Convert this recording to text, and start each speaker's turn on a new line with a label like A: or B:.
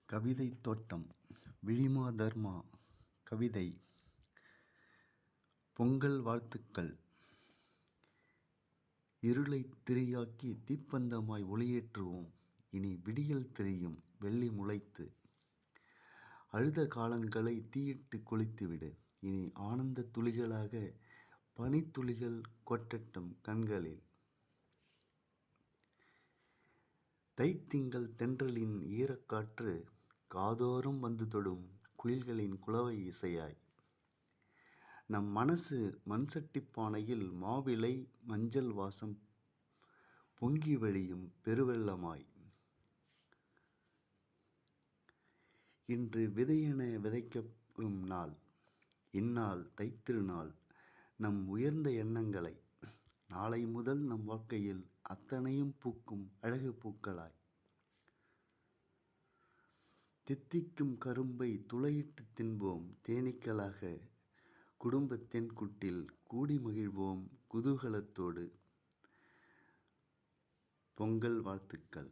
A: கவிதை தோட்டம் விழிமா தர்மா கவிதை. பொங்கல் வாழ்த்துக்கள். இருளை திரியாக்கி தீப்பந்தமாய் ஒளியேற்றுவோம். இனி விடியல் தெரியும் வெள்ளி முளைத்து. அழுத காலங்களை தீயிட்டு கொளுத்திவிடு. இனி ஆனந்த துளிகளாக பனித்துளிகள் கொட்டட்டும் கண்களில். தைத்திங்கள் தென்றலின் ஈரக்காற்று காதோறும் வந்து தொடும் குயில்களின் குலவை இசையாய். நம் மனசு மண்சட்டி பானையில் மாவிலை மஞ்சள் வாசம் பொங்கி வழியும் பெருவெள்ளமாய். இன்று விதையென விதைக்கப்படும் நாள். இந்நாள் தைத்திருநாள். நம் உயர்ந்த எண்ணங்களை நாளை முதல் நம் வாழ்க்கையில் அத்தனையும் பூக்கும் அழகு பூக்களாய். தித்திக்கும் கரும்பை துளையிட்டு தின்போம் தேனீக்களாக. குடும்ப தென்குட்டில் கூடி மகிழ்வோம் குதூகலத்தோடு. பொங்கல் வாழ்த்துக்கள்.